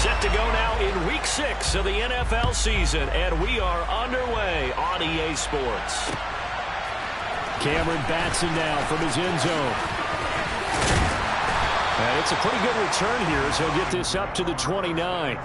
Set to go now in Week 6 of the NFL season, and we are underway on EA Sports. Cameron Batson now from his end zone. And it's a pretty good return here as he'll get this up to the 29.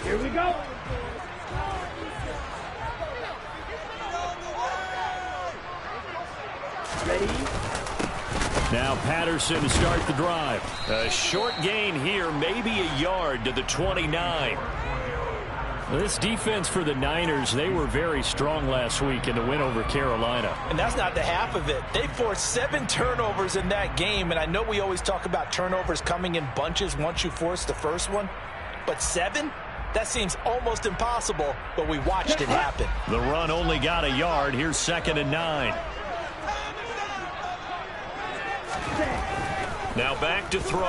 Here we go. Ready? Now Patterson to start the drive. A short gain here, maybe a yard to the 29. This defense for the Niners, they were very strong last week in the win over Carolina. And that's not the half of it. They forced 7 turnovers in that game, and I know we always talk about turnovers coming in bunches once you force the first one, but 7? That seems almost impossible, but we watched it happen. The run only got a yard. Here's 2nd and 9. Now back to throw.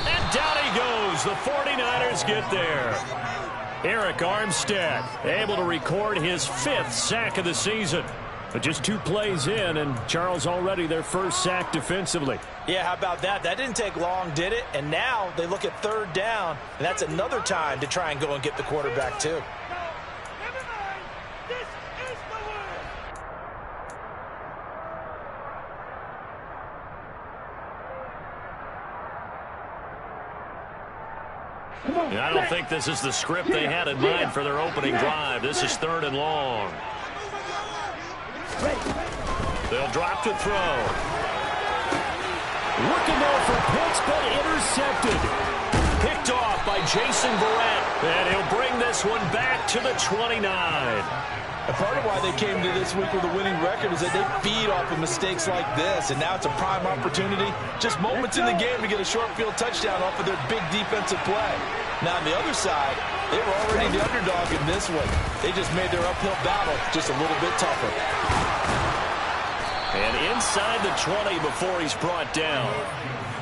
And down he goes. The 49ers get there. Eric Armstead able to record his 5th sack of the season. But just 2 plays in, and Charles already their first sack defensively. Yeah, how about that? That didn't take long, did it? And now they look at 3rd down, and that's another time to try and go and get the quarterback too. I don't think this is the script they had in mind for their opening drive. This is 3rd and long. They'll drop to throw. Looking there for Pitts, but intercepted. Picked off by Jason Verrett. And he'll bring this one back to the 29. And part of why they came to this week with a winning record is that they feed off of mistakes like this, and now it's a prime opportunity, just moments in the game to get a short field touchdown off of their big defensive play. Now on the other side, they were already the underdog in this one. They just made their uphill battle just a little bit tougher. And inside the 20 before he's brought down.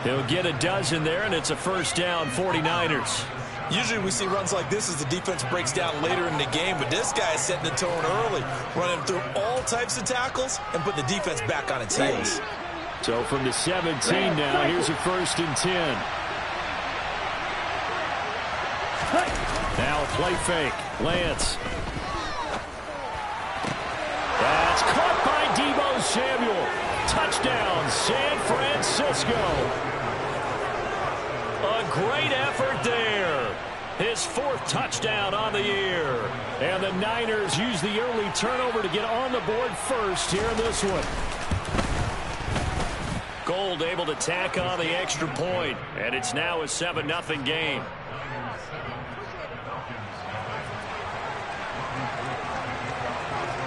He'll get a dozen there, and it's a 1st down, 49ers. Usually we see runs like this as the defense breaks down later in the game, but this guy is setting the tone early, running through all types of tackles and putting the defense back on its heels. So from the 17 now, here's a 1st and 10. Now a play fake. Lance. That's caught by Deebo Samuel. Touchdown, San Francisco. A great effort there. His 4th touchdown on the year. And the Niners use the early turnover to get on the board first here in this one. Gold able to tack on the extra point, and it's now a 7-0 game.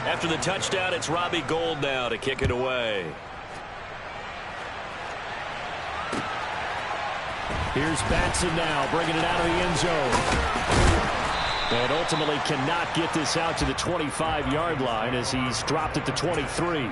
After the touchdown, it's Robbie Gould now to kick it away. Here's Batson now, bringing it out of the end zone. And ultimately cannot get this out to the 25-yard line as he's dropped at the 23.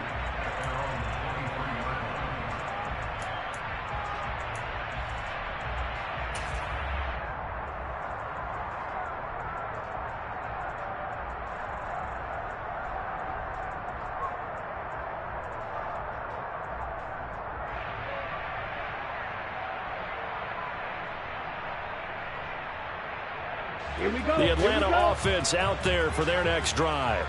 Here we go. The Atlanta offense out there for their next drive.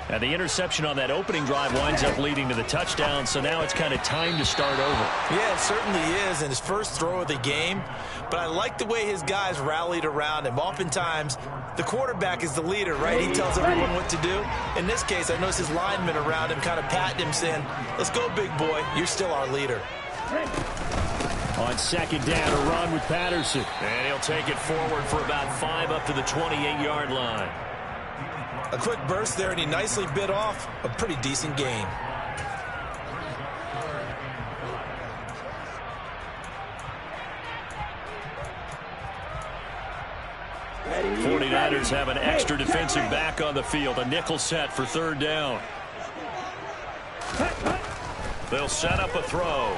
And the interception on that opening drive winds up leading to the touchdown, so now it's kind of time to start over. Yeah, it certainly is in his first throw of the game, but I like the way his guys rallied around him. Oftentimes, the quarterback is the leader, right? He tells everyone what to do. In this case, I noticed his linemen around him kind of patting him, saying, let's go, big boy. You're still our leader. On 2nd down, a run with Patterson. And he'll take it forward for about 5 up to the 28-yard line. A quick burst there, and he nicely bit off a pretty decent gain. 49ers have an extra defensive back on the field. A nickel set for third down. They'll set up a throw.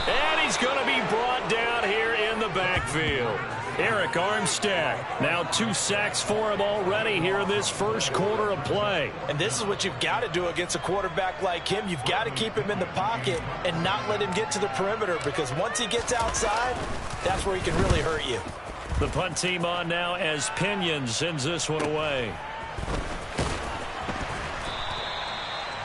And he's going to be brought down here in the backfield. Eric Armstead. Now 2 sacks for him already here in this first quarter of play. And this is what you've got to do against a quarterback like him. You've got to keep him in the pocket and not let him get to the perimeter, because once he gets outside, that's where he can really hurt you. The punt team on now as Pinion sends this one away.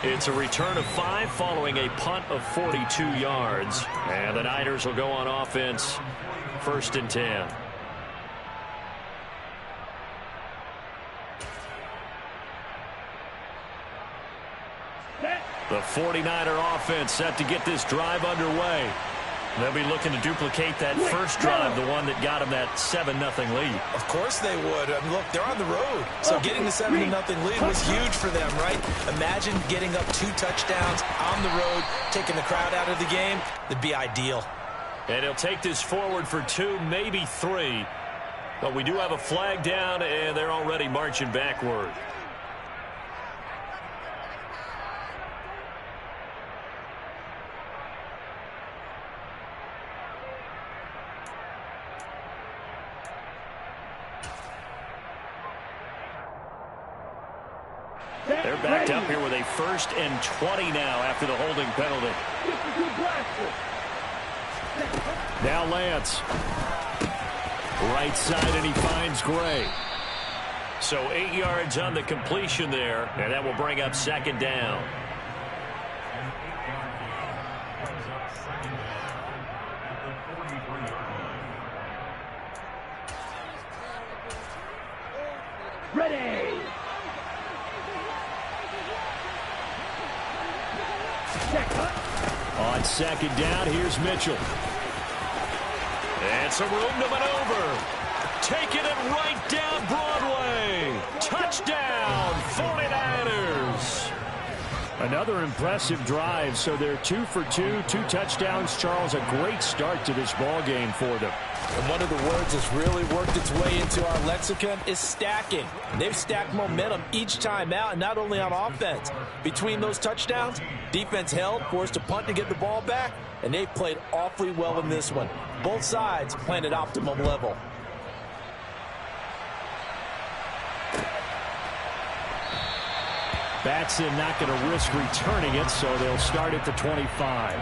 It's a return of 5 following a punt of 42 yards. And the Niners will go on offense, 1st and 10. The 49er offense set to get this drive underway. They'll be looking to duplicate that first drive, the one that got them that 7-0 lead. Of course they would. I mean, look, they're on the road. So getting the 7-0 lead was huge for them, right? Imagine getting up 2 touchdowns on the road, taking the crowd out of the game. That'd be ideal. And he'll take this forward for 2, maybe 3. But we do have a flag down, and they're already marching backward. They're backed up here with a 1st and 20 now after the holding penalty. Now Lance. Right side, and he finds Gray. So 8 yards on the completion there, and that will bring up 2nd down. Ready. On 2nd down, here's Mitchell. And some room to maneuver. Taking it right down Broadway. Touchdown, 49ers. Another impressive drive. So they're 2 for 2, 2 touchdowns. Charles, a great start to this ball game for them. And one of the words that's really worked its way into our lexicon is stacking. They've stacked momentum each time out, and not only on offense. Between those touchdowns, defense held, forced a punt to get the ball back, and they've played awfully well in this one. Both sides playing at optimum level. Batson not going to risk returning it, so they'll start at the 25.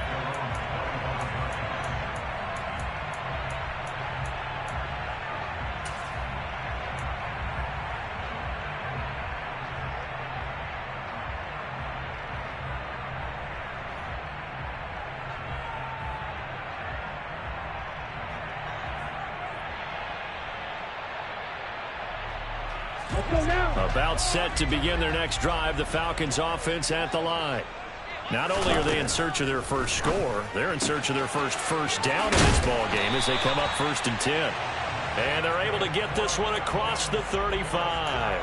About set to begin their next drive, the Falcons offense at the line. Not only are they in search of their first score, they're in search of their first down in this ball game as they come up 1st and 10. And they're able to get this one across the 35.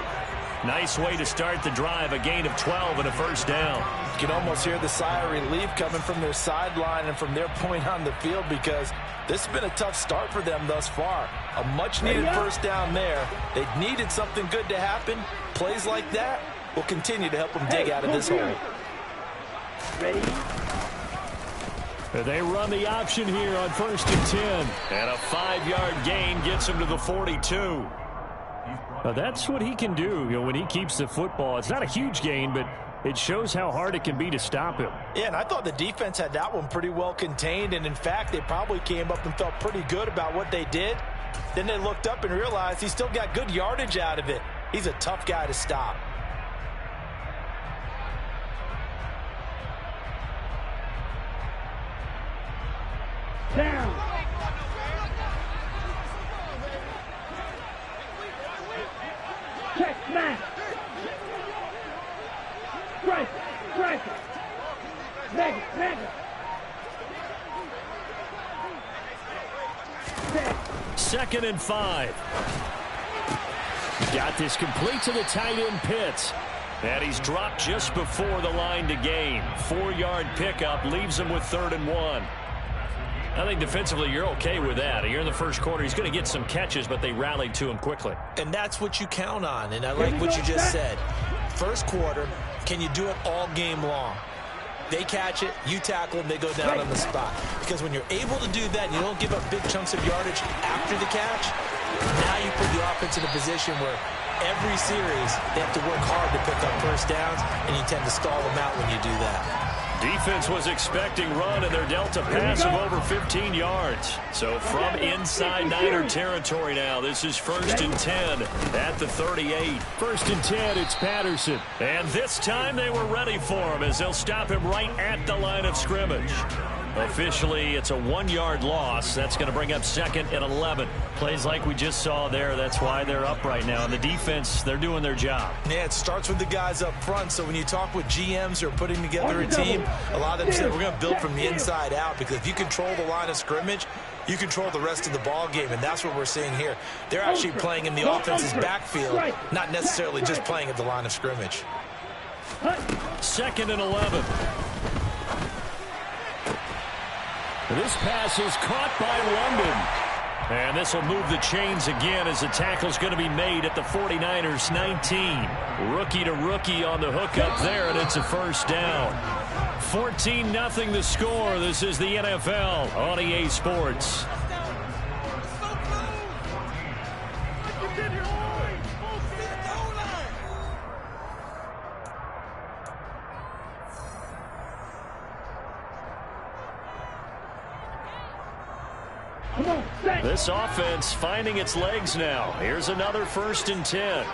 Nice way to start the drive, a gain of 12 and a 1st down. You can almost hear the sigh of relief coming from their sideline and from their point on the field, because this has been a tough start for them thus far. A much-needed 1st down there. They needed something good to happen. Plays like that will continue to help them dig out of this hole. Ready. They run the option here on 1st and 10. And a 5-yard gain gets him to the 42. Now that's what he can do, when he keeps the football. It's not a huge gain, but it shows how hard it can be to stop him. Yeah, and I thought the defense had that one pretty well contained, and in fact, they probably came up and felt pretty good about what they did. Then they looked up and realized he still got good yardage out of it. He's a tough guy to stop. Down. Check, smash. Strike it. Snag it. 2nd and 5. Got this complete to the tight end Pitts. And he's dropped just before the line to gain. 4-yard pickup leaves him with 3rd and 1. I think defensively you're okay with that. You're in the first quarter. He's going to get some catches, but they rallied to him quickly. And that's what you count on, and I like what you just said. First quarter, can you do it all game long? They catch it, you tackle them, they go down on the spot. Because when you're able to do that and you don't give up big chunks of yardage after the catch, now you put the offense in a position where every series they have to work hard to pick up first downs, and you tend to stall them out when you do that. Defense was expecting run, and they're dealt a pass of over 15 yards. So from inside Niner territory now, this is 1st and 10 at the 38. 1st and 10, it's Patterson. And this time they were ready for him as they'll stop him right at the line of scrimmage. Officially, it's a 1-yard loss. That's going to bring up 2nd and 11. Plays like we just saw there. That's why they're up right now. And the defense, they're doing their job. Yeah, it starts with the guys up front. So when you talk with GMs who are putting together a team, a lot of them say we're going to build from the inside out, because if you control the line of scrimmage, you control the rest of the ball game, and that's what we're seeing here. They're actually playing in the offense's backfield, not necessarily just playing at the line of scrimmage. 2nd and 11. This pass is caught by London. And this will move the chains again as the tackle's going to be made at the 49ers 19. Rookie to rookie on the hook up there, and it's a first down. 14-0 the score. This is the NFL on EA Sports. This offense finding its legs now. Here's another 1st and 10.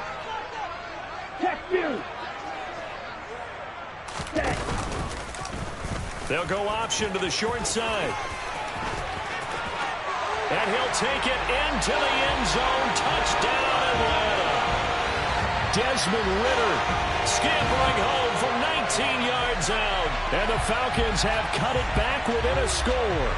They'll go option to the short side. And he'll take it into the end zone. Touchdown, Atlanta. Desmond Ridder Scampering home from 19 yards out. And the Falcons have cut it back within a score.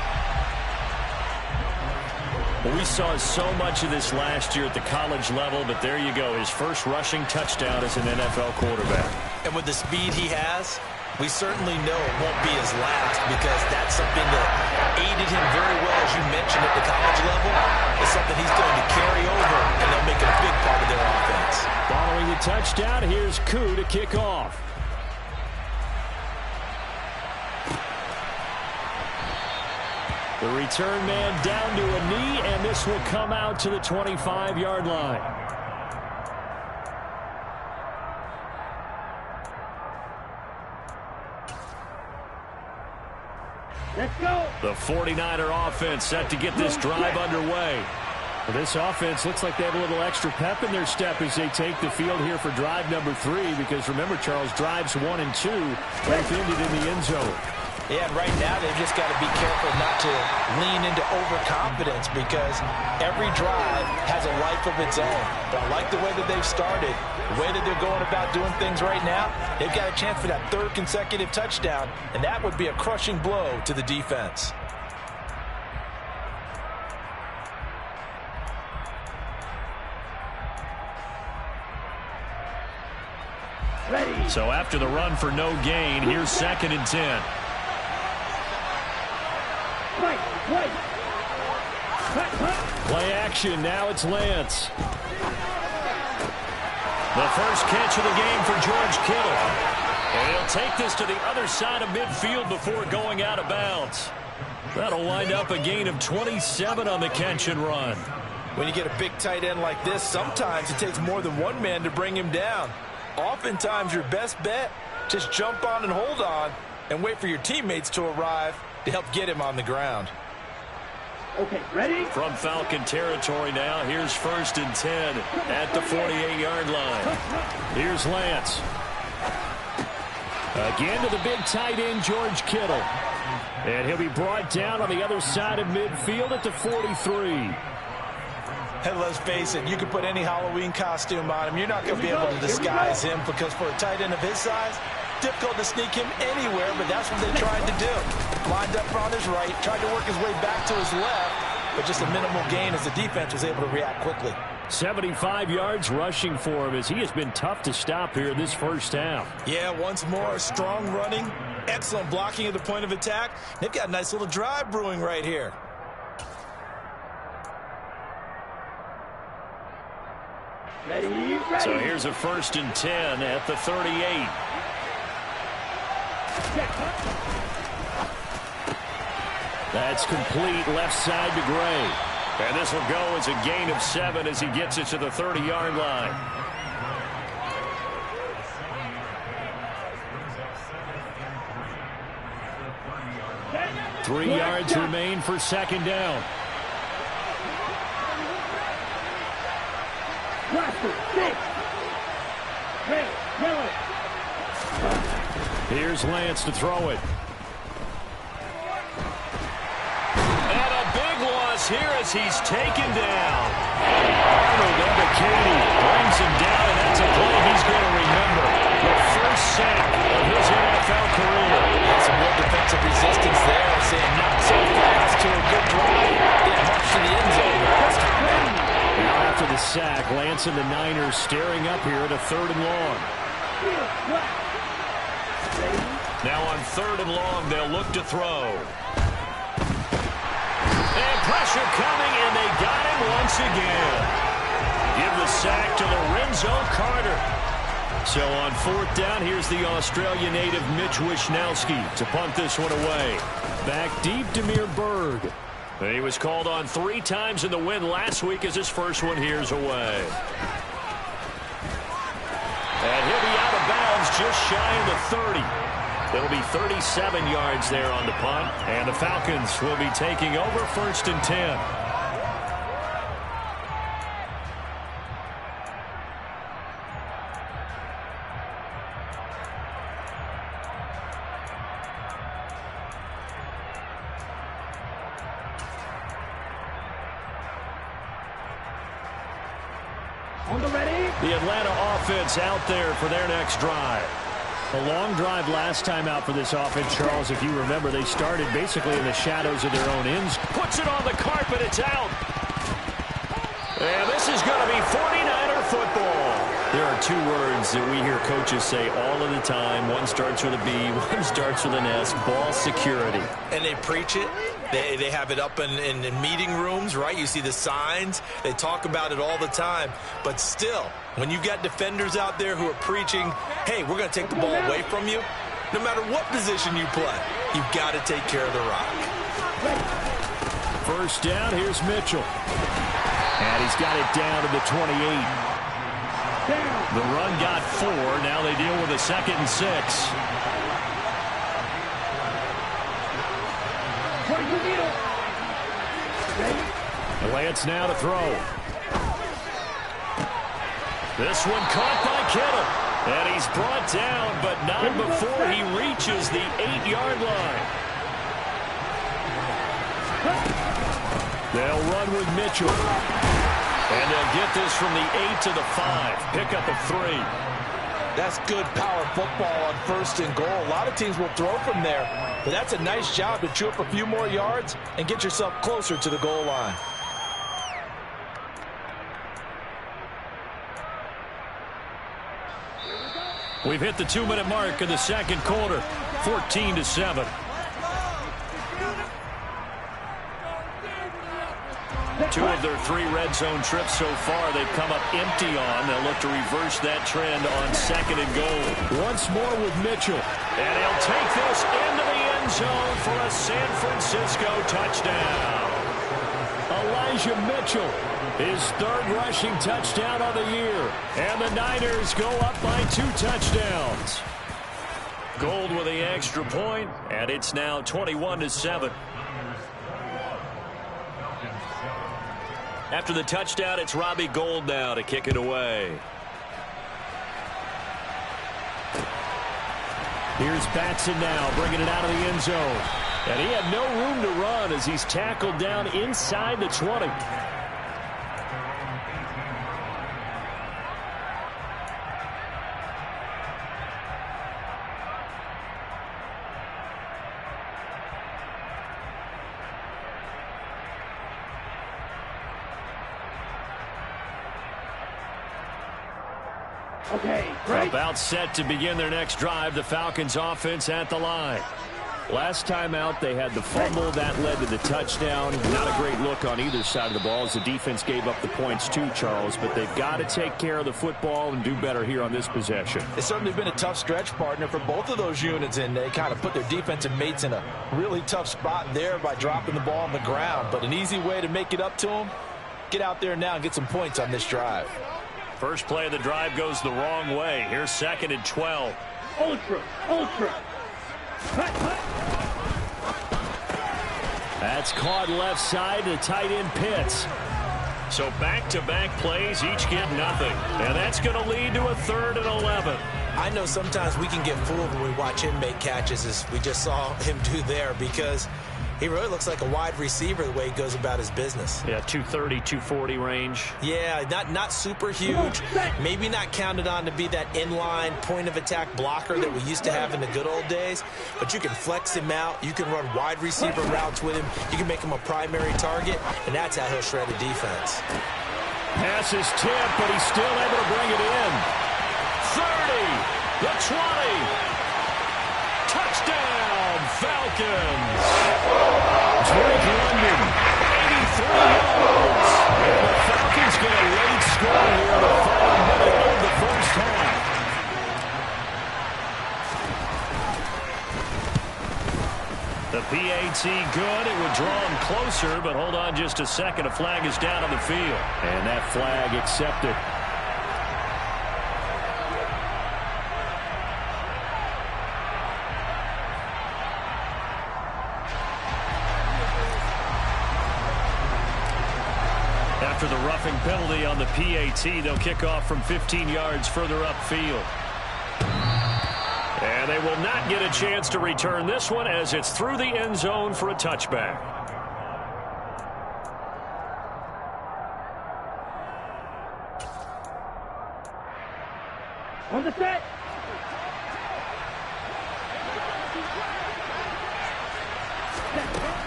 We saw so much of this last year at the college level, but there you go. His first rushing touchdown as an NFL quarterback. And with the speed he has, we certainly know it won't be his last, because that's something that aided him very well, as you mentioned, at the college level. It's something he's going to carry over, and they'll make it a big part of their offense. Following the touchdown, here's Koo to kick off. The return man down to a knee, and this will come out to the 25-yard line. Let's go. The 49er offense set to get this drive underway. Well, this offense looks like they have a little extra pep in their step as they take the field here for drive number 3, because remember, Charles, drives 1 and 2 both ended in the end zone. Yeah, and right now they've just got to be careful not to lean into overconfidence, because every drive has a life of its own. But I like the way that they've started, the way that they're going about doing things right now. They've got a chance for that 3rd consecutive touchdown, and that would be a crushing blow to the defense. Ready. So after the run for no gain, here's 2nd and 10. Play action. Now it's Lance. The first catch of the game for George Kittle. And he'll take this to the other side of midfield before going out of bounds. That'll wind up a gain of 27 on the catch and run. When you get a big tight end like this, sometimes it takes more than one man to bring him down. Oftentimes your best bet, just jump on and hold on and wait for your teammates to arrive to help get him on the ground. Okay, ready? From Falcon territory now, here's 1st and 10 at the 48-yard line. Here's Lance. Again to the big tight end, George Kittle. And he'll be brought down on the other side of midfield at the 43. And let's face it, you can put any Halloween costume on him. You're not going to be able to disguise him, because for a tight end of his size, difficult to sneak him anywhere, but that's what they tried to do. Lined up on his right, tried to work his way back to his left, but just a minimal gain as the defense was able to react quickly. 75 yards rushing for him, as he has been tough to stop here this first half. Yeah, once more, strong running, Excellent blocking at the point of attack. They've got a nice little drive brewing right here. Ready. So here's a 1st and 10 at the 38. That's complete left side to Gray. And this will go as a gain of 7 as he gets it to the 30-yard line. Three yards remain for 2nd down. Here's Lance to throw it. And a big loss here as he's taken down. Arnold Ebiketie brings him down, and that's a play he's going to remember. The first sack of his NFL career. Some real defensive resistance there. Saying not so fast to a good drive. Yeah, march to the end zone. Now after the sack, Lance and the Niners staring up here at a 3rd and long. Now on 3rd and long, they'll look to throw. And pressure coming, and they got him once again. Give the sack to Lorenzo Carter. So on 4th down, here's the Australia native Mitch Wishnowsky to punt this one away. Back deep, Demir Berg. He was called on 3 times in the win last week as his first one here's away. And he'll be out of bounds just shy of the 30. It'll be 37 yards there on the punt. And the Falcons will be taking over 1st and 10. The Atlanta offense out there for their next drive. A long drive last time out for this offense, Charles. If you remember, they started basically in the shadows of their own ends. Puts it on the carpet. It's out. And this is going to be 49er football. There are 2 words that we hear coaches say all of the time. One starts with a B, one starts with an S. Ball security. And they preach it. They have it up in meeting rooms, right? You see the signs. They talk about it all the time. But still, when you got defenders out there who are preaching, hey, we're going to take the ball away from you, no matter what position you play, you've got to take care of the rock. 1st down, here's Mitchell. And he's got it down to the 28. The run got 4. Now they deal with a 2nd and 6. Lance now to throw. This one caught by Kittle. And he's brought down, but not before he reaches the 8-yard line. They'll run with Mitchell. And they'll get this from the 8 to the 5. Pickup of 3. That's good power football on 1st and goal. A lot of teams will throw from there, but that's a nice job to chew up a few more yards and get yourself closer to the goal line. We've hit the 2-minute mark in the 2nd quarter. 14-7. Two of their 3 red zone trips so far they've come up empty on. They'll look to reverse that trend on 2nd and goal. Once more with Mitchell. And he'll take this into the end zone for a San Francisco touchdown. Elijah Mitchell, his 3rd rushing touchdown of the year. And the Niners go up by 2 touchdowns. Gold with the extra point, and it's now 21-7. After the touchdown, it's Robbie Gould now to kick it away. Here's Batson now, bringing it out of the end zone. And he had no room to run as he's tackled down inside the 20. Okay, great. About set to begin their next drive, the Falcons offense at the line. Last time out, they had the fumble. That led to the touchdown. Not a great look on either side of the ball as the defense gave up the points too, Charles. But they've got to take care of the football and do better here on this possession. It's certainly been a tough stretch, partner, for both of those units, and they kind of put their defensive mates in a really tough spot there by dropping the ball on the ground. But an easy way to make it up to them, get out there now and get some points on this drive. First play of the drive goes the wrong way. Here's 2nd and 12. Ultra. Cut. That's caught left side to tight end Pitts. So back-to-back plays, each get nothing. And that's going to lead to a 3rd and 11. I know sometimes we can get fooled when we watch him make catches, as we just saw him do there, because he really looks like a wide receiver the way he goes about his business. Yeah, 230, 240 range. Yeah, not super huge. Maybe not counted on to be that inline point-of-attack blocker that we used to have in the good old days. But you can flex him out. You can run wide receiver routes with him. You can make him a primary target, and that's how he'll shred a defense. Pass is tipped, but he's still able to bring it in. 30, the 20. Touchdown, Falcons. Drake London, 83 yards. And the Falcons get a late score here in the final minute of the first half. The PAT good. It would draw him closer, but hold on just a second. A flag is down on the field. And that flag accepted. After the roughing penalty on the PAT, they'll kick off from 15 yards further upfield. And they will not get a chance to return this one as it's through the end zone for a touchback. On the set.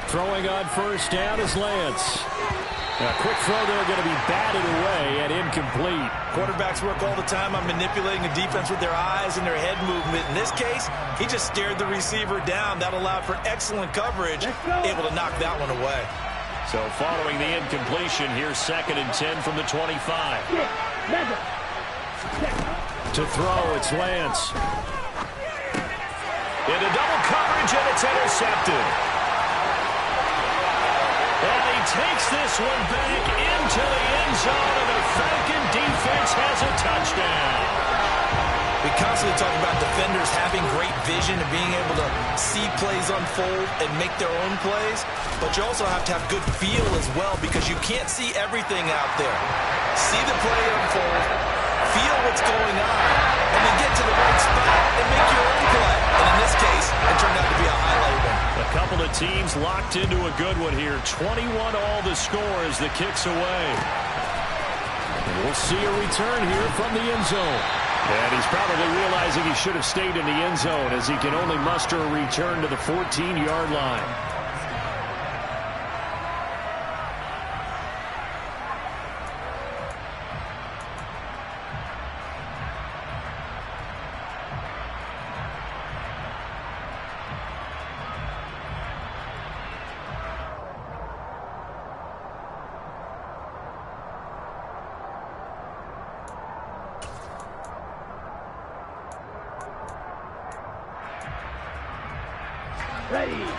Throwing on first down is Lance. A quick throw there going to be batted away and incomplete. Quarterbacks work all the time on manipulating the defense with their eyes and their head movement. In this case, he just stared the receiver down. That allowed for excellent coverage, able to knock that one away. So following the incompletion, here's 2nd and 10 from the 25. To throw, it's Lance. Into double coverage, and it's intercepted. And he takes this one back into the end zone, and the Falcon defense has a touchdown. We constantly talk about defenders having great vision and being able to see plays unfold and make their own plays, but you also have to have good feel as well, because you can't see everything out there. See the play unfold, feel what's going on, and then get to the right spot and make your own play. And in this case, it turned out to be a highlight one. A couple of teams locked into a good one here. 21 all the score as the kick's away. And we'll see a return here from the end zone. And he's probably realizing he should have stayed in the end zone as he can only muster a return to the 14-yard line.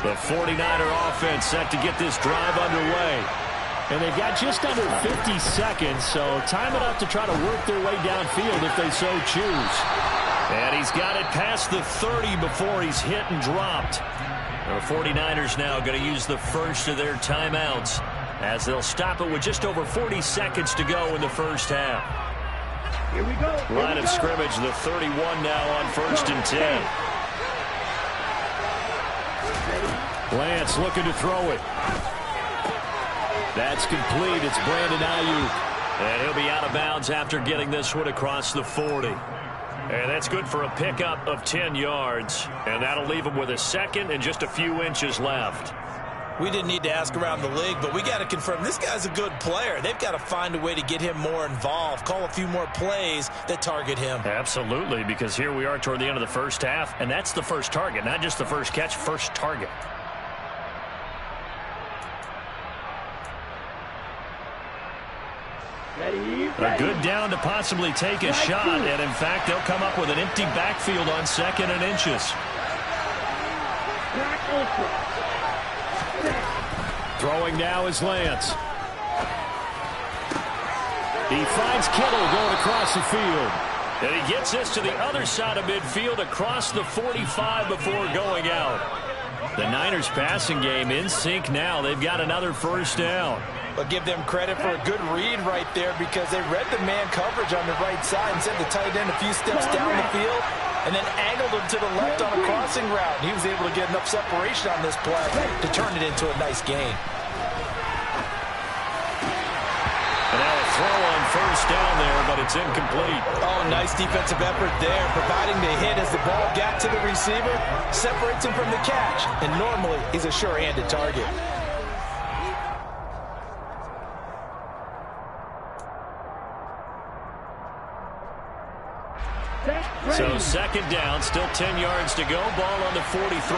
The 49er offense set to get this drive underway. And they've got just under 50 seconds, so time enough to try to work their way downfield if they so choose. And he's got it past the 30 before he's hit and dropped. The 49ers now going to use the first of their timeouts as they'll stop it with just over 40 seconds to go in the first half. Here we go. Line of scrimmage, the 31 now on 1st and 10. Lance looking to throw it. That's complete. It's Brandon Ayuk. And he'll be out of bounds after getting this one across the 40. And that's good for a pickup of 10 yards. And that'll leave him with a second and just a few inches left. We didn't need to ask around the league, but we got to confirm this guy's a good player. They've got to find a way to get him more involved, call a few more plays that target him. Absolutely, because here we are toward the end of the first half, and that's the first target, not just the first catch, first target. A good down to possibly take a shot, and in fact, they'll come up with an empty backfield on 2nd and inches. Throwing now is Lance. He finds Kittle going across the field. And he gets this to the other side of midfield across the 45 before going out. The Niners passing game in sync now. They've got another first down. But give them credit for a good read right there because they read the man coverage on the right side and sent the tight end a few steps down the field and then angled him to the left on a crossing route. And he was able to get enough separation on this play to turn it into a nice gain. And now a throw on first down there, but it's incomplete. Oh, nice defensive effort there, providing the hit as the ball got to the receiver, separates him from the catch, and normally he's a sure-handed target. So 2nd down, still 10 yards to go. Ball on the 43.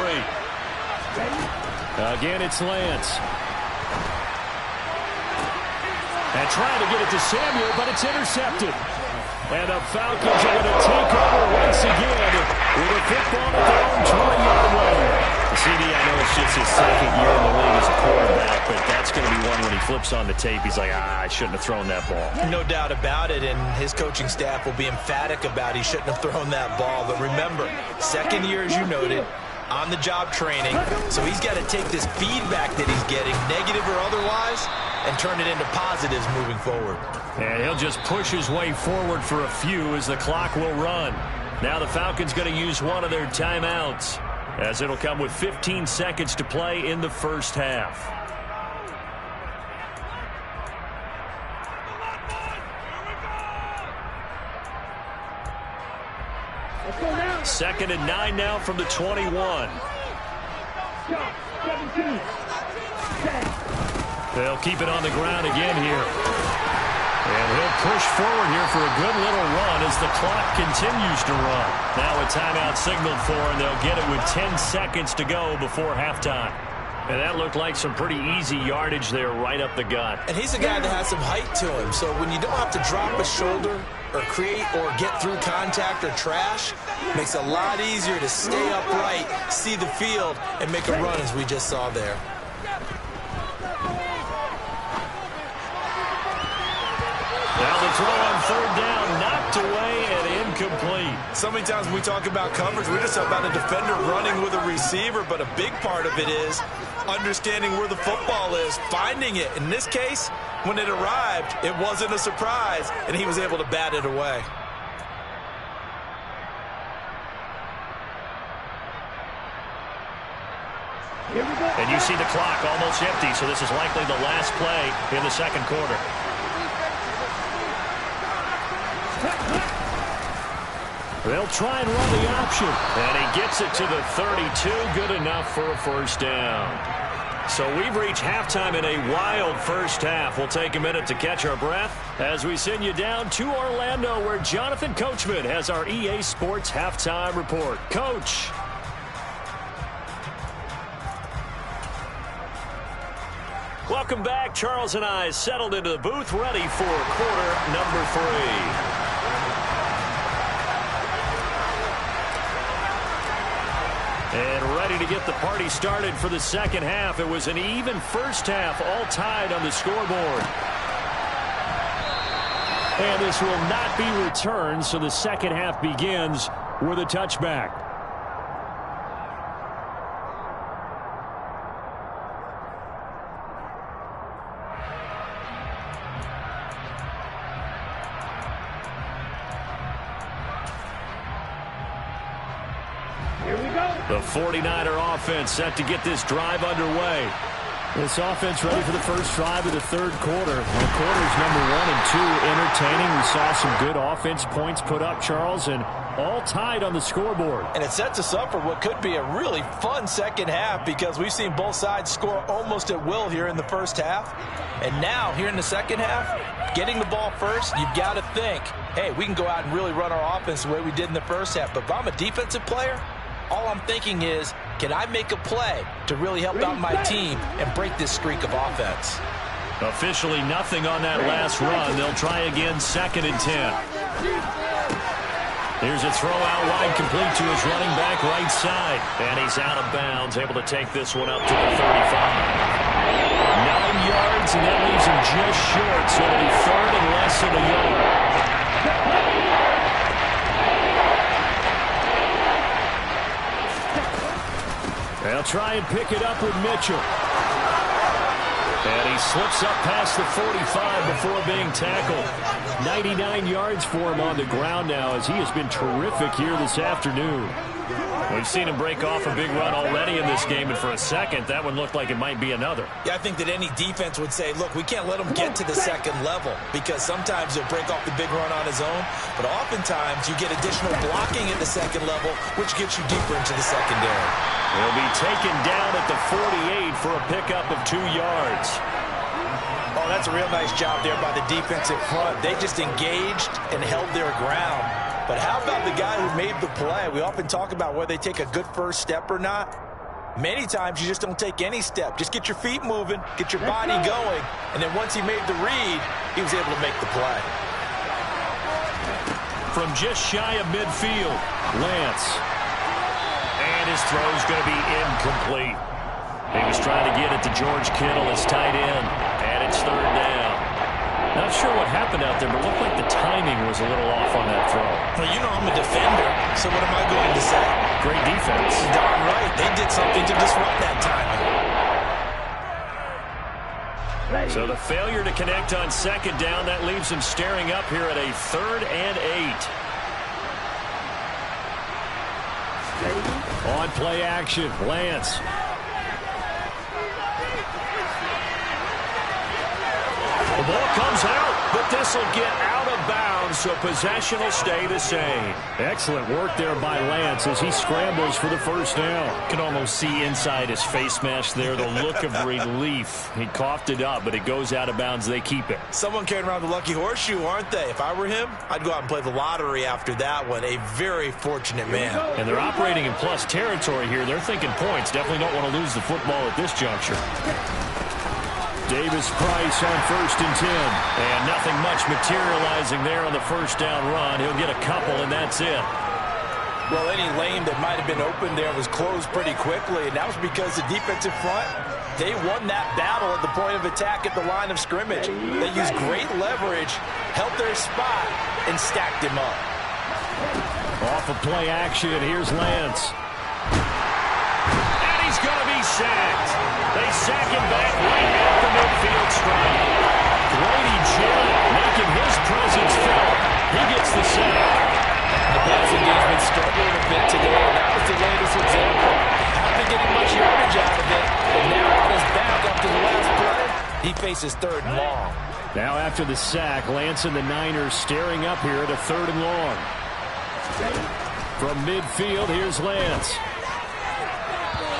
Again, it's Lance. And trying to get it to Samuel, but it's intercepted. And the Falcons are going to take over once again with a football at their own 20-yard line. CD, I know it's just his 2nd year in the league as a quarterback, but that's going to be one when he flips on the tape. He's like, I shouldn't have thrown that ball. No doubt about it, and his coaching staff will be emphatic about he shouldn't have thrown that ball. But remember, 2nd year, as you noted, on-the-job training, so he's got to take this feedback that he's getting, negative or otherwise, and turn it into positives moving forward. And he'll just push his way forward for a few as the clock will run. Now the Falcons going to use one of their timeouts, as it'll come with 15 seconds to play in the first half. Second and 9 now from the 21. They'll keep it on the ground again here. And he'll push forward here for a good little run as the clock continues to run. Now a timeout signaled for, and they'll get it with 10 seconds to go before halftime. And that looked like some pretty easy yardage there right up the gut. And he's a guy that has some height to him, so when you don't have to drop a shoulder or create or get through contact or trash, makes it a lot easier to stay upright, see the field, and make a run as we just saw there. Now the throw on 3rd down, knocked away and incomplete. So many times when we talk about coverage, we're just about a defender running with a receiver, but a big part of it is understanding where the football is, finding it. In this case, when it arrived, it wasn't a surprise, and he was able to bat it away. And you see the clock almost empty, so this is likely the last play in the 2nd quarter. They'll try and run the option. And he gets it to the 32. Good enough for a first down. So we've reached halftime in a wild first half. We'll take a minute to catch our breath as we send you down to Orlando, where Jonathan Coachman has our EA Sports Halftime Report. Coach. Welcome back. Charles and I settled into the booth, ready for quarter number 3. And ready to get the party started for the 2nd half. It was an even first half, all tied on the scoreboard. And this will not be returned, so the 2nd half begins with a touchback. The 49er offense set to get this drive underway. This offense ready for the first drive of the third quarter. Well, quarters number 1 and 2 entertaining. We saw some good offense points put up, Charles, and all tied on the scoreboard. And it sets us up for what could be a really fun second half because we've seen both sides score almost at will here in the first half. And now, here in the second half, getting the ball first, you've got to think, hey, we can go out and really run our offense the way we did in the first half. But if I'm a defensive player, all I'm thinking is, can I make a play to really help out my team and break this streak of offense? Officially nothing on that last run. They'll try again, 2nd and 10. Here's a throw out wide, complete to his running back right side. And he's out of bounds, able to take this one up to the 35. 9 yards, and that leaves him just short, so it'll be 3rd and less than a yard. They'll try and pick it up with Mitchell. And he slips up past the 45 before being tackled. 99 yards for him on the ground now as he has been terrific here this afternoon. We've seen him break off a big run already in this game, and for a second, that one looked like it might be another. Yeah, I think that any defense would say, look, we can't let him get to the second level because sometimes he'll break off the big run on his own, but oftentimes you get additional blocking at the second level, which gets you deeper into the secondary. He'll be taken down at the 48 for a pickup of 2 yards. Oh, that's a real nice job there by the defensive front. They just engaged and held their ground. But how about the guy who made the play? We often talk about whether they take a good first step or not. Many times you just don't take any step. Just get your feet moving, get your body going, and then once he made the read, he was able to make the play. From just shy of midfield, Lance. And his throw's going to be incomplete. He was trying to get it to George Kittle, his tight end, and it's 3rd down. Not sure what happened out there, but it looked like the timing was a little off on that throw. Well, you know I'm a defender, so what am I going to say? Great defense. Darn right. They did something to disrupt that timing. So the failure to connect on 2nd down, that leaves him staring up here at a 3rd and 8. On play action, Lance. The ball comes out, but this will get out of bounds, so possession will stay the same. Excellent work there by Lance as he scrambles for the first down. Can almost see inside his face mask there the look of relief. He coughed it up, but it goes out of bounds. They keep it. Someone carrying around the lucky horseshoe, aren't they? If I were him, I'd go out and play the lottery after that one. A very fortunate man. And they're operating in plus territory here. They're thinking points. Definitely don't want to lose the football at this juncture. Davis Price on 1st and 10. And nothing much materializing there on the first down run. He'll get a couple, and that's it. Well, any lane that might have been open there was closed pretty quickly, and that was because the defensive front, they won that battle at the point of attack at the line of scrimmage. They used great leverage, held their spot, and stacked him up. Off of play action, here's Lance. And he's going to be sacked. They sack him back right at the midfield stripe. Grady Jarrett making his presence felt. He gets the sack. The passing game's been struggling a bit today, and that was the latest example. Haven't been getting much yardage out of it, and now on his back after the last play, he faces 3rd and long. Now after the sack, Lance and the Niners staring up here at a 3rd and long. From midfield, here's Lance.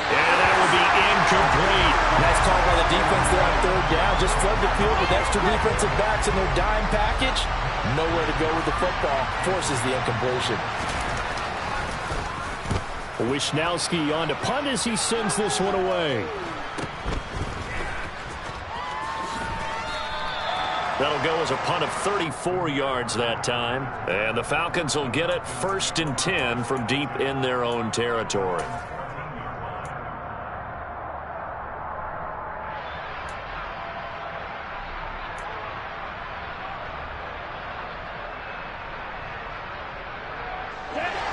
And that will be incomplete. Nice call by the defense there on 3rd down. Just flood the field with extra defensive backs in their dime package. Nowhere to go with the football. Forces the incompletion. Wisnowski on to punt as he sends this one away. That'll go as a punt of 34 yards that time. And the Falcons will get it 1st and 10 from deep in their own territory.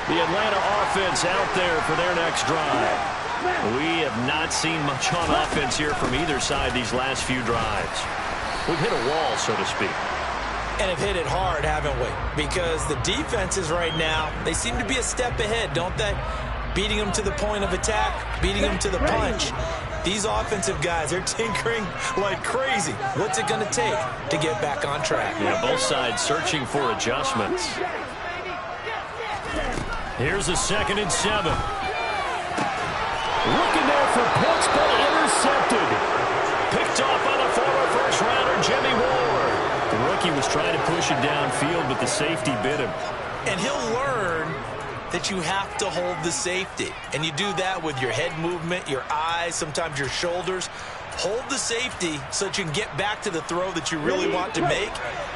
The Atlanta offense out there for their next drive. We have not seen much on offense here from either side these last few drives. We've hit a wall, so to speak. And have hit it hard, haven't we? Because the defenses right now, they seem to be a step ahead, don't they? Beating them to the point of attack, beating them to the punch. These offensive guys, they're tinkering like crazy. What's it going to take to get back on track? Yeah, both sides searching for adjustments. Here's a 2nd and 7. Looking there for Pitts, but intercepted. Picked off by the former first-rounder, Jimmy Ward. The rookie was trying to push it downfield, but the safety bit him. And he'll learn that you have to hold the safety. And you do that with your head movement, your eyes, sometimes your shoulders. Hold the safety so that you can get back to the throw that you really want to make.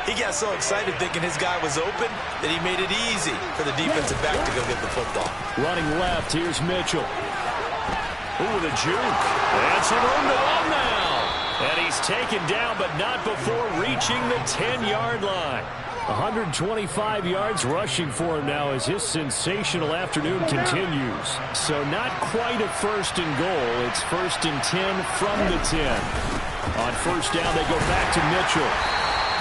He got so excited thinking his guy was open that he made it easy for the defensive back to go get the football. Running left, here's Mitchell. Ooh, the juke. And some room to run now. And he's taken down, but not before reaching the 10-yard line. 125 yards rushing for him now as his sensational afternoon continues. So not quite a 1st and goal. It's 1st and 10 from the 10. On 1st down, they go back to Mitchell.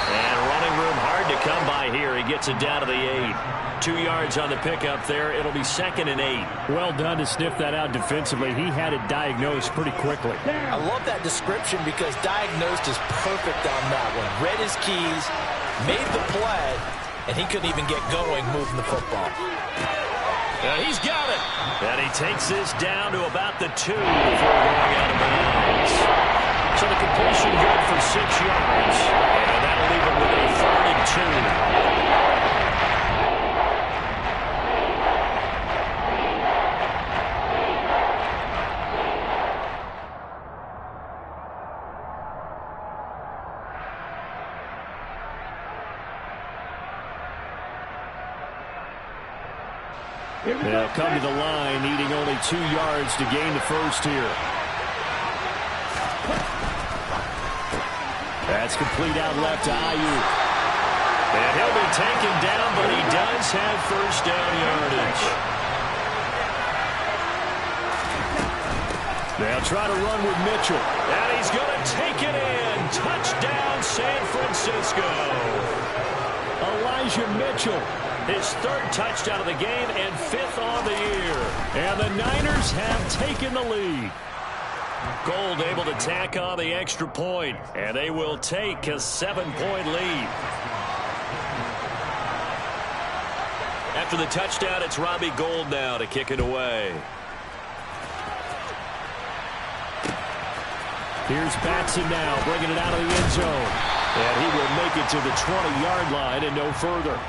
And running room hard to come by here. He gets it down to the 8. 2 yards on the pickup there. It'll be 2nd and 8. Well done to sniff that out defensively. He had it diagnosed pretty quickly. I love that description because diagnosed is perfect on that one. Read his keys, made the play, and he couldn't even get going moving the football. And he's got it. And he takes this down to about the 2 before going out of bounds. So the completion good for 6 yards. And that'll leave him with a 3rd and 2. They'll come to the line, needing only 2 yards to gain the 1st here. That's complete out left to Ayuk. And he'll be taken down, but he does have 1st down yardage. They'll try to run with Mitchell. And he's going to take it in. Touchdown, San Francisco. Elijah Mitchell. His 3rd touchdown of the game and 5th on the year. And the Niners have taken the lead. Gold able to tack on the extra point. And they will take a 7-point lead. After the touchdown, it's Robbie Gould now to kick it away. Here's Batson now, bringing it out of the end zone. And he will make it to the 20-yard line and no further.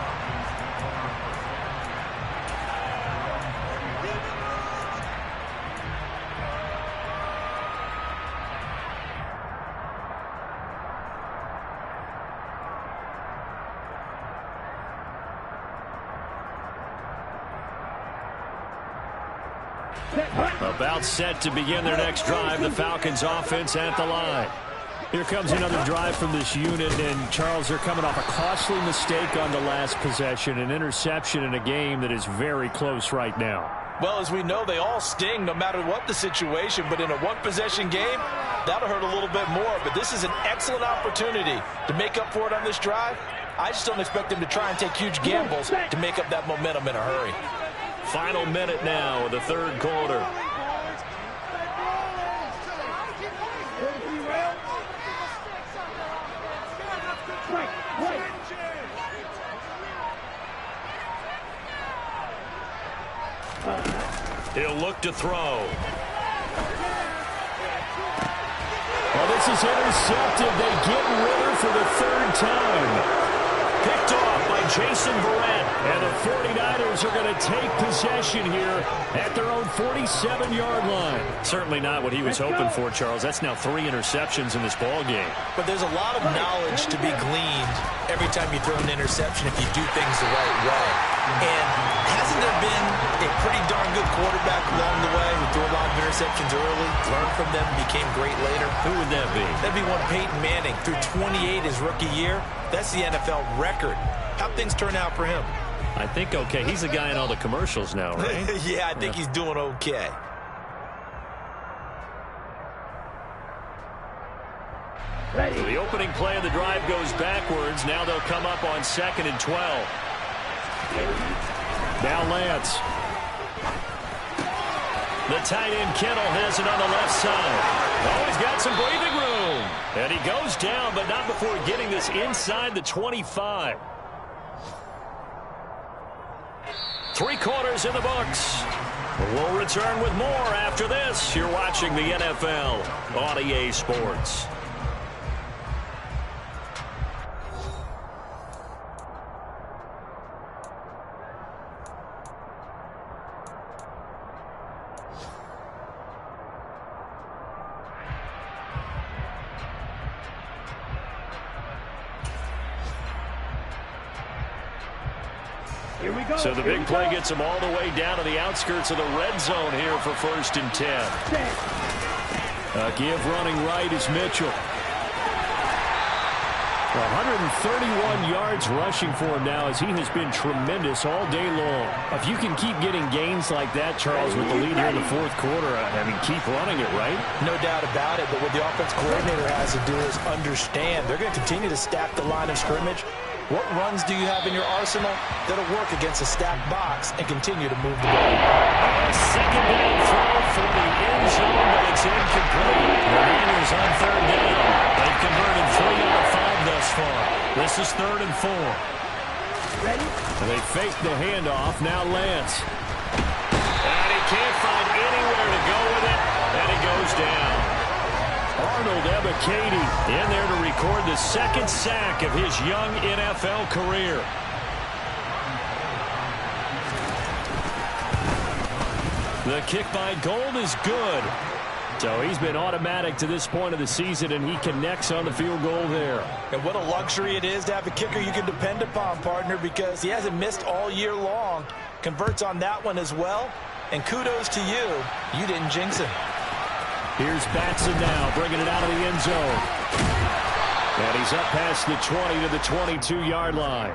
About set to begin their next drive. The Falcons offense at the line. Here comes another drive from this unit, and Charles, they're coming off a costly mistake on the last possession, an interception in a game that is very close right now. Well, as we know, they all sting no matter what the situation, but in a one-possession game, that'll hurt a little bit more. But this is an excellent opportunity to make up for it on this drive. I just don't expect them to try and take huge gambles to make up that momentum in a hurry. Final minute now of the 3rd quarter. He'll look to throw. Well, this is intercepted. They get Ritter for the 3rd time. Picked off by Jason Verrett. And the 49ers are going to take possession here at their own 47-yard line. Certainly not what he was hoping for, Charles. That's now 3 interceptions in this ball game. But there's a lot of knowledge to be gleaned every time you throw an interception if you do things the right way. And hasn't there been a pretty darn good quarterback along the way who threw a lot of interceptions early, learned from them, and became great later? Who would that be? That'd be one Peyton Manning. Threw 28 his rookie year. That's the NFL record. How'd things turn out for him? I think okay. He's the guy in all the commercials now, right? Yeah, I think he's doing okay. So the opening play of the drive goes backwards. Now they'll come up on 2nd and 12. Now Lance. The tight end Kittle has it on the left side. Oh, he's got some breathing room. And he goes down, but not before getting this inside the 25. 3 quarters in the books. We'll return with more after this. You're watching the NFL on EA Sports. So the big play gets him all the way down to the outskirts of the red zone here for 1st and 10. Give running right is Mitchell. 131 yards rushing for him now as he has been tremendous all day long. If you can keep getting gains like that, Charles, with the lead here in the 4th quarter, I mean, keep running it, right? No doubt about it, but what the offense coordinator has to do is understand they're going to continue to stack the line of scrimmage. What runs do you have in your arsenal that'll work against a stacked box and continue to move the ball? Second down throw for the end zone, but it's incomplete. The Niners on 3rd down. They've converted 3 out of 5 thus far. This is 3rd and 4. Ready? And they fake the handoff. Now Lance. And he can't find anywhere to go with it, and he goes down. Arnold Ebiketie in there to record the 2nd sack of his young NFL career. The kick by Gold is good. So he's been automatic to this point of the season, and he connects on the field goal there. And what a luxury it is to have a kicker you can depend upon, partner, because he hasn't missed all year long. Converts on that one as well. And kudos to you. You didn't jinx him. Here's Batson now, bringing it out of the end zone. And he's up past the 20 to the 22-yard line.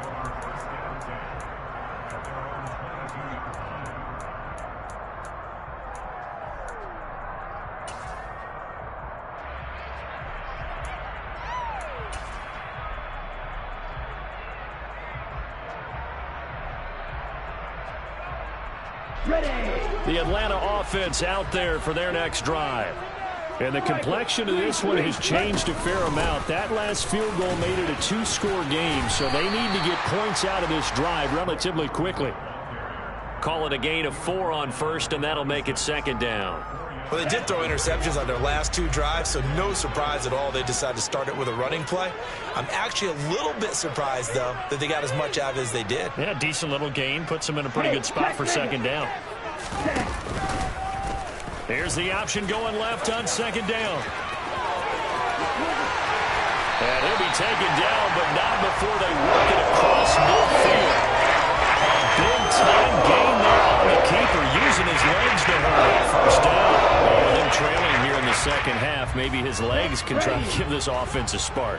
The Atlanta offense out there for their next drive. And the complexion of this one has changed a fair amount. That last field goal made it a 2-score game, so they need to get points out of this drive relatively quickly. Call it a gain of 4 on 1st, and that'll make it 2nd down. Well, they did throw interceptions on their last 2 drives, so no surprise at all they decided to start it with a running play. I'm actually a little bit surprised, though, that they got as much out of it as they did. Yeah, decent little gain. Puts them in a pretty good spot for 2nd down. Here's the option going left on 2nd down. And he'll be taken down, but not before they work it across midfield. Big-time gain there on the keeper, using his legs to hurry. 1st down. With him trailing here in the 2nd half, maybe his legs can try to give this offense a spark.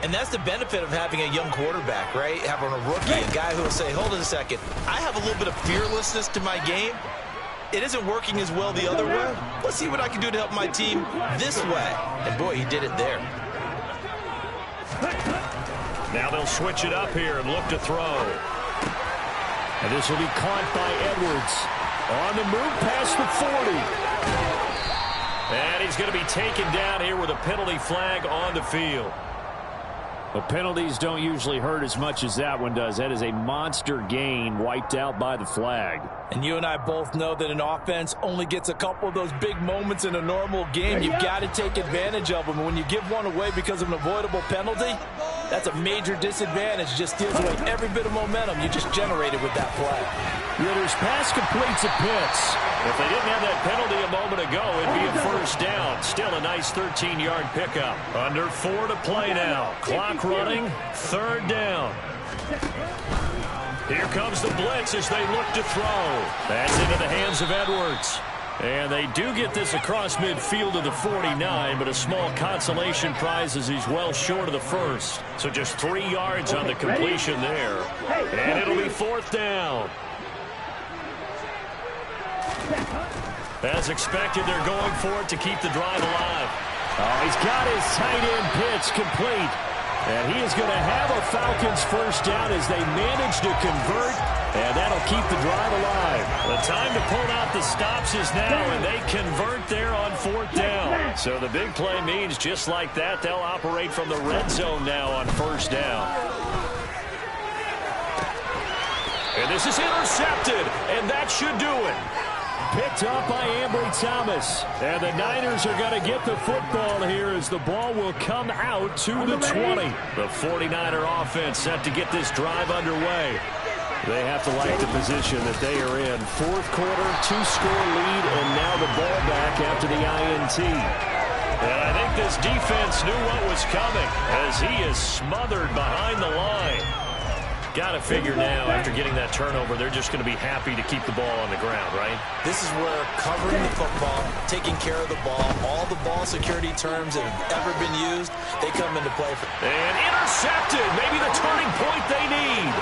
And that's the benefit of having a young quarterback, right? Having a rookie, a guy who will say, hold on a second, I have a little bit of fearlessness to my game. It isn't working as well the other way. Let's see what I can do to help my team this way. And, boy, he did it there. Now they'll switch it up here and look to throw. And this will be caught by Edwards. On the move past the 40. And he's going to be taken down here with a penalty flag on the field. Well, penalties don't usually hurt as much as that one does. That is a monster gain wiped out by the flag. And you and I both know that an offense only gets a couple of those big moments in a normal game. You've got to take advantage of them. And when you give one away because of an avoidable penalty, that's a major disadvantage. Just steals away every bit of momentum you just generated with that play. Ritter's pass completes a Pitts. If they didn't have that penalty a moment ago, it'd be a 1st down. Still a nice 13-yard pickup. Under 4 to play now. Clock running. 3rd down. Here comes the blitz as they look to throw. That's into the hands of Edwards. And they do get this across midfield to the 49, but a small consolation prize as he's well short of the 1st. So just 3 yards on the completion there. And it'll be 4th down. As expected, they're going for it to keep the drive alive. Oh, he's got his tight end pitch complete. And he is going to have a Falcons first down as they manage to convert, and that'll keep the drive alive. The time to pull out the stops is now, and they convert there on 4th down. So the big play means just like that, they'll operate from the red zone now on 1st down. And this is intercepted, and that should do it. Picked up by Ambry Thomas. And the Niners are going to get the football here as the ball will come out to the 20. The 49er offense set to get this drive underway. They have to like the position that they are in. 4th quarter, 2-score lead, and now the ball back after the INT. And I think this defense knew what was coming as he is smothered behind the line. Got to figure now, after getting that turnover, they're just going to be happy to keep the ball on the ground, right? This is where covering the football, taking care of the ball, all the ball security terms that have ever been used, they come into play. And intercepted, maybe the turning point they need.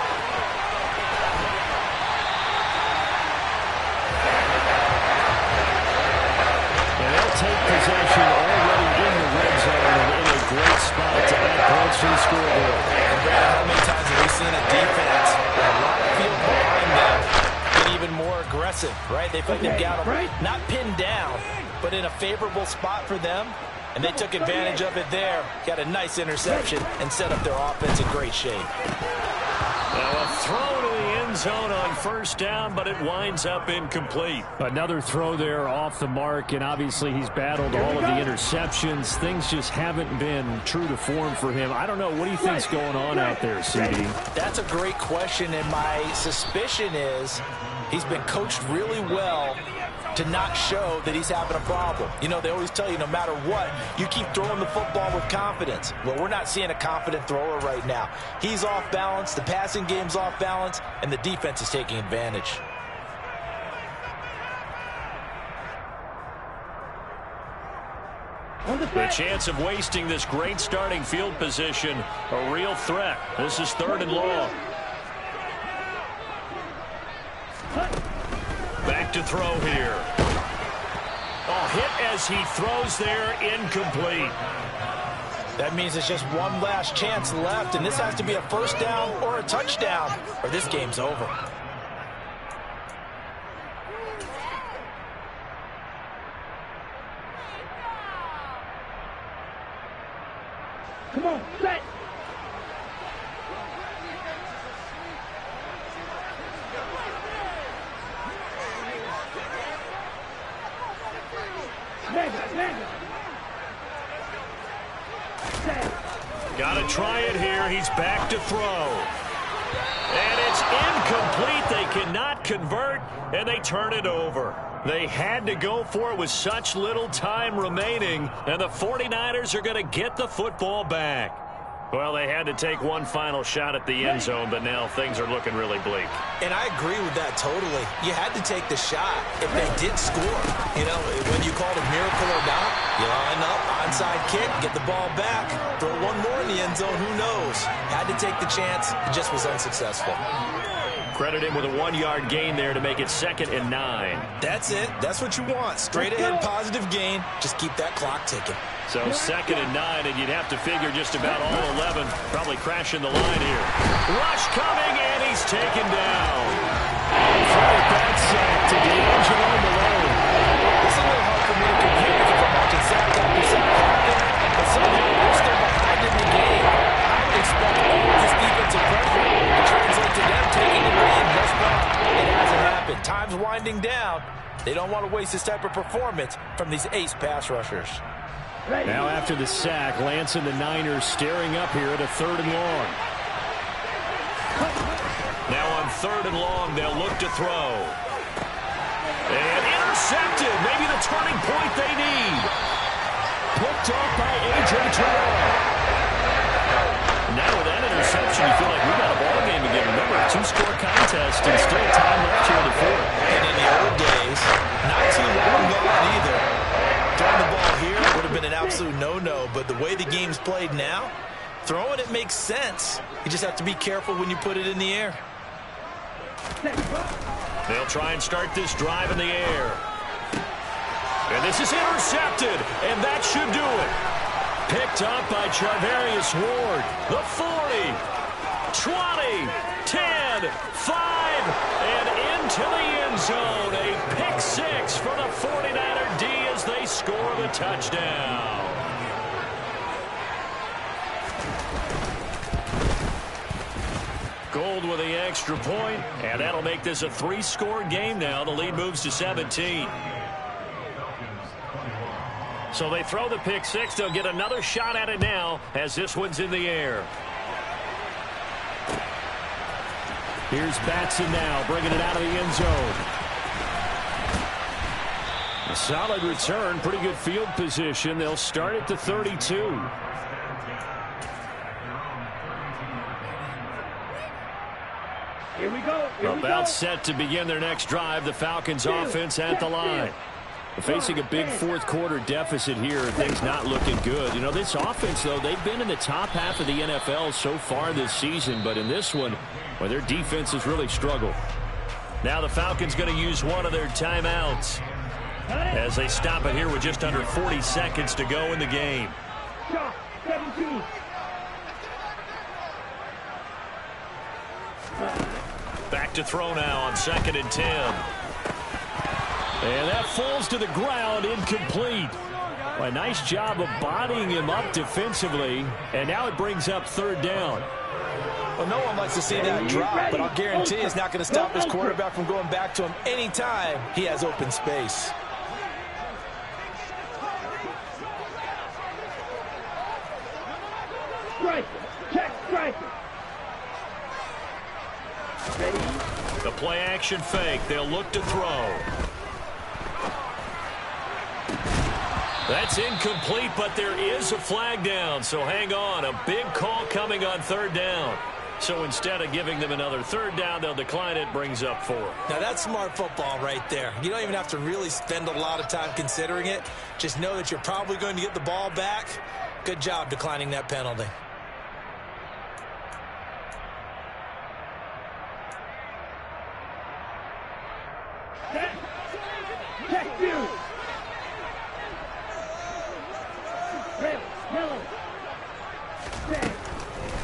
And they'll take possession already in the red zone and in a great spot to add points to the scoreboard. And Brad, how many times have we seen a defense with a lot of field behind them get even more aggressive, right? They feel like they've got them not pinned down, but in a favorable spot for them, and they took advantage of it there. Got a nice interception and set up their offense in great shape. Now a throw to the end zone on 1st down, but it winds up incomplete. Another throw there off the mark, and obviously he's battled all of the interceptions. Things just haven't been true to form for him. I don't know. What do you think's going on out there, CD? That's a great question, and my suspicion is he's been coached really well to not show that he's having a problem. You know, they always tell you no matter what, you keep throwing the football with confidence. Well, we're not seeing a confident thrower right now. He's off balance, the passing game's off balance, and the defense is taking advantage. The chance of wasting this great starting field position, a real threat. This is 3rd and long. Back to throw here. Oh, hit as he throws there, incomplete. That means it's just one last chance left, and this has to be a 1st down or a touchdown, or this game's over. Come on, set. Got to try it here. He's back to throw. And it's incomplete. They cannot convert, and they turn it over. They had to go for it with such little time remaining, and the 49ers are going to get the football back. Well, they had to take one final shot at the end zone, but now things are looking really bleak. And I agree with that totally. You had to take the shot if they did score. You know, when you call it a miracle or not, you line up, onside kick, get the ball back, throw one more in the end zone, who knows? Had to take the chance, it just was unsuccessful. Credit him with a 1-yard gain there to make it 2nd and 9. That's it. That's what you want. Straight ahead, positive gain. Just keep that clock ticking. So 2nd and 9, and you'd have to figure just about all 11 probably crashing the line here. Rush coming, and he's taken down. Right back sack to D'Angelo Malone. It's a little hard for me to compute because I'm watching sack after sack happen, but somehow they're still behind in the game. I would expect all this defensive pressure to translate to them taking the lead. Thus far, it hasn't happened. Time's winding down. They don't want to waste this type of performance from these ace pass rushers. Now after the sack, Lance and the Niners staring up here at a 3rd and long. Now on 3rd and long, they'll look to throw. And intercepted. Maybe the turning point they need. Picked off by A.J. Terrell. Now with that interception, you feel like we got a ball game again. Remember, a 2-score contest and still time left here in the 4th. And in the old days, not too long gone either. Throwing the ball here would have been an absolute no-no, but the way the game's played now, throwing it makes sense. You just have to be careful when you put it in the air. They'll try and start this drive in the air. And this is intercepted, and that should do it. Picked up by Charvarius Ward. The 40, 20, 10, 5, and into the end zone. A pick six for the 49er D as they score the touchdown. Gold with the extra point, and that'll make this a 3-score game now. The lead moves to 17. So they throw the pick six. They'll get another shot at it now as this one's in the air. Here's Batson now, bringing it out of the end zone. A solid return, pretty good field position. They'll start at the 32. Here we go. About set to begin their next drive. The Falcons offense at the line. Facing a big fourth-quarter deficit here, things not looking good. You know, this offense, though, they've been in the top half of the NFL so far this season, but in this one, well, their defense has really struggled. Now the Falcons going to use one of their timeouts as they stop it here with just under 40 seconds to go in the game. 17. Back to throw now on 2nd and 10. And that falls to the ground, incomplete. Well, a nice job of bodying him up defensively, and now it brings up 3rd down. Well, no one likes to see that drop, but I'll guarantee it's not going to stop his quarterback from going back to him anytime he has open space. Strike. Check strike. The play action fake. They'll look to throw. That's incomplete, but there is a flag down, so hang on. A big call coming on 3rd down. So instead of giving them another 3rd down, they'll decline it, brings up 4. Now, that's smart football right there. You don't even have to really spend a lot of time considering it. Just know that you're probably going to get the ball back. Good job declining that penalty. Check you. Red, yellow.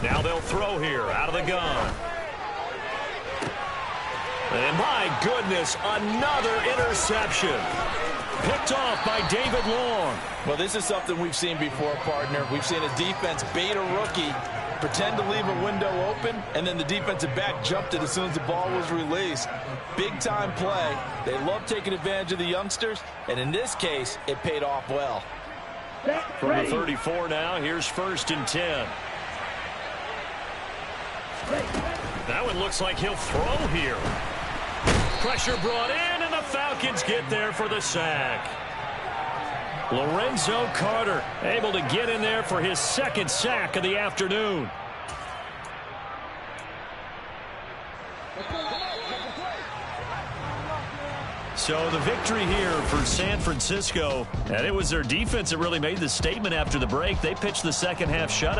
Now they'll throw here out of the gun. And my goodness, another interception. Picked off by David Long. Well, this is something we've seen before, partner. We've seen a defense bait a rookie, pretend to leave a window open, and then the defensive back jumped it as soon as the ball was released. Big-time play. They love taking advantage of the youngsters, and in this case, it paid off well. From the 34 now, here's 1st and 10. That one looks like he'll throw here. Pressure brought in, and the Falcons get there for the sack. Lorenzo Carter able to get in there for his 2nd sack of the afternoon. So the victory here for San Francisco, and it was their defense that really made the statement after the break. They pitched the second half shutout.